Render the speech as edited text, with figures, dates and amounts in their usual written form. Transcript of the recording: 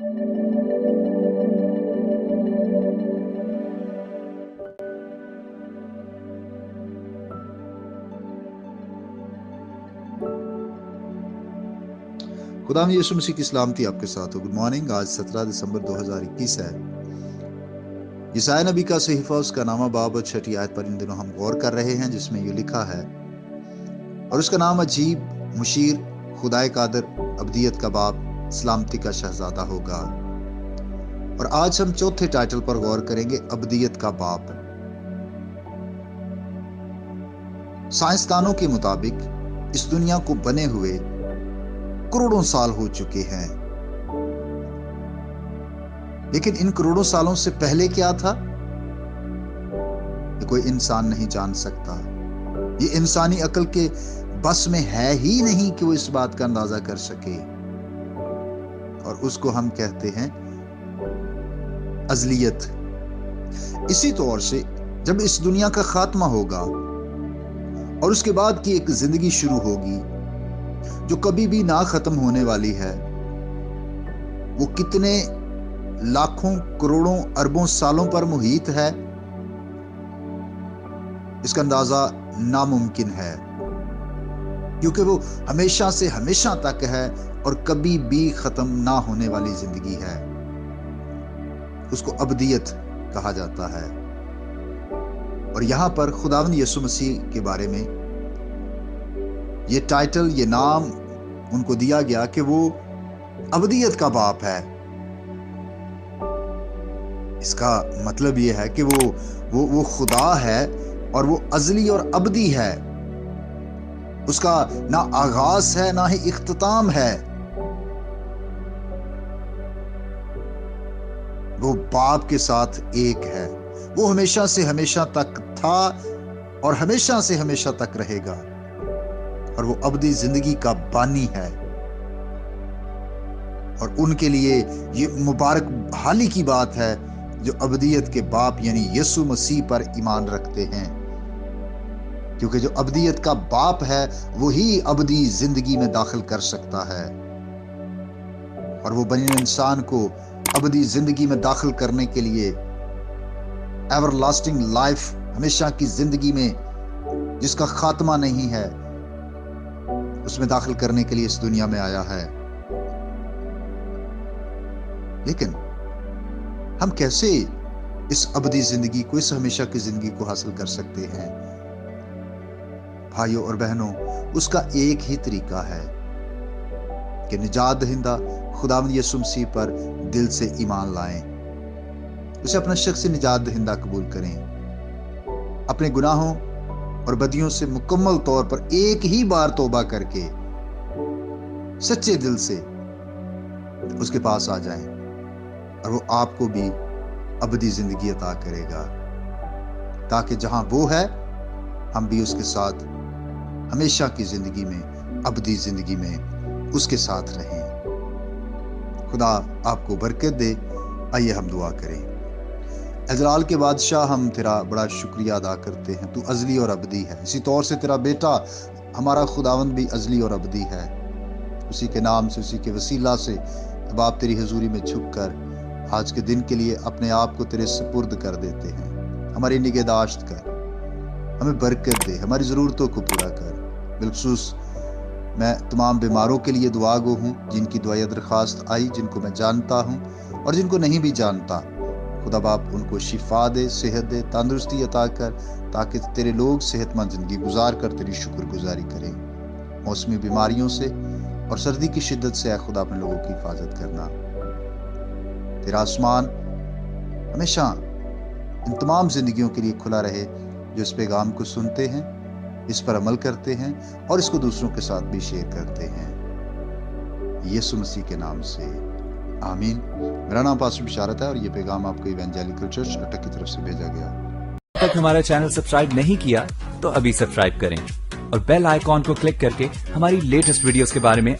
خدا میں یسوع مسیح کی سلامتی آپ کے ساتھ ہو۔ Good morning. آج 17 دسمبر 2021 ہے۔ یسایا نبی کا صحیفہ اس کا نامہ باب اور 6 آیت پر ان دنوں ہم غور کر رہے ہیں، جس میں یہ لکھا ہے، اور اس کا نام عجیب، مشیر، خدائے قادر، ابدیت کا باپ، سلامتی کا شہزادہ ہوگا۔ اور آج ہم چوتھے ٹائٹل پر غور کریں گے، ابدیت کا باپ۔ سائنسدانوں کے مطابق اس دنیا کو بنے ہوئے کروڑوں سال ہو چکے ہیں، لیکن ان کروڑوں سالوں سے پہلے کیا تھا یہ کوئی انسان نہیں جان سکتا۔ یہ انسانی عقل کے بس میں ہے ہی نہیں کہ وہ اس بات کا اندازہ کر سکے، اور اس کو ہم کہتے ہیں ازلیت۔ اسی طور سے جب اس دنیا کا خاتمہ ہوگا اور اس کے بعد کی ایک زندگی شروع ہوگی جو کبھی بھی نہ ختم ہونے والی ہے، وہ کتنے لاکھوں، کروڑوں، اربوں سالوں پر محیط ہے، اس کا اندازہ ناممکن ہے، کیونکہ وہ ہمیشہ سے ہمیشہ تک ہے اور کبھی بھی ختم نہ ہونے والی زندگی ہے۔ اس کو ابدیت کہا جاتا ہے۔ اور یہاں پر خداوند یسوع مسیح کے بارے میں یہ ٹائٹل، یہ نام ان کو دیا گیا کہ وہ ابدیت کا باپ ہے۔ اس کا مطلب یہ ہے کہ وہ خدا ہے اور وہ ازلی اور ابدی ہے۔ اس کا نہ آغاز ہے نہ ہی اختتام ہے۔ وہ باپ کے ساتھ ایک ہے۔ وہ ہمیشہ سے ہمیشہ تک تھا اور ہمیشہ سے ہمیشہ تک رہے گا، اور وہ ابدی زندگی کا بانی ہے۔ اور ان کے لیے یہ مبارک حالی کی بات ہے جو ابدیت کے باپ یعنی یسوع مسیح پر ایمان رکھتے ہیں، کیونکہ جو ابدیت کا باپ ہے وہی ابدی زندگی میں داخل کر سکتا ہے، اور وہ بنی انسان کو ابدی زندگی میں داخل کرنے کے لیے، ایور لاسٹنگ لائف، ہمیشہ کی زندگی میں جس کا خاتمہ نہیں ہے، اس میں داخل کرنے کے لیے اس دنیا میں آیا ہے۔ لیکن ہم کیسے اس ابدی زندگی کو، اس ہمیشہ کی زندگی کو حاصل کر سکتے ہیں؟ بھائیوں اور بہنوں، اس کا ایک ہی طریقہ ہے کہ نجات دہندہ خداوند یسوع مسیح پر دل سے ایمان لائیں، اسے اپنا شخصی نجات دہندہ قبول کریں، اپنے گناہوں اور بدیوں سے مکمل طور پر ایک ہی بار توبہ کر کے سچے دل سے اس کے پاس آ جائیں، اور وہ آپ کو بھی ابدی زندگی عطا کرے گا، تاکہ جہاں وہ ہے ہم بھی اس کے ساتھ ہمیشہ کی زندگی میں، ابدی زندگی میں اس کے ساتھ رہیں۔ خدا آپ کو برکت دے۔ آئیے ہم دعا کریں۔ اے جلال کے بادشاہ، ہم تیرا بڑا شکریہ ادا کرتے ہیں، تو ازلی اور ابدی ہے۔ اسی طور سے تیرا بیٹا ہمارا خداوند بھی ازلی اور ابدی ہے۔ اسی کے نام سے، اسی کے وسیلہ سے اب آپ تیری حضوری میں جھک کر آج کے دن کے لیے اپنے آپ کو تیرے سپرد کر دیتے ہیں۔ ہماری نگہداشت کر، ہمیں برکت دے، ہماری ضرورتوں کو پورا کر۔ بالخصوص میں تمام بیماروں کے لیے دعا گو ہوں، جن کی دعائیں درخواست آئی، جن کو میں جانتا ہوں اور جن کو نہیں بھی جانتا۔ خدا باپ ان کو شفا دے، صحت دے، تندرستی عطا کر، تاکہ تیرے لوگ صحت مند زندگی گزار کر تیری شکر گزاری کریں۔ موسمی بیماریوں سے اور سردی کی شدت سے اے خدا اپنے لوگوں کی حفاظت کرنا۔ تیرا آسمان ہمیشہ ان تمام زندگیوں کے لیے کھلا رہے جو اس پیغام کو سنتے ہیں، اس پر عمل کرتے ہیں اور اس کو دوسروں کے ساتھ بھی شیئر کرتے ہیں۔ یسوع مسیح کے نام سے آمین۔ میرا نام پاسٹر بشارت ہے اور یہ پیغام آپ کو ایونجیلیکل چرچ اٹک کی طرف سے بھیجا گیا۔ اب تک ہمارا چینل سبسکرائب نہیں کیا تو ابھی سبسکرائب کریں اور بیل آئیکن کو کلک کر کے ہماری لیٹسٹ ویڈیوز کے بارے میں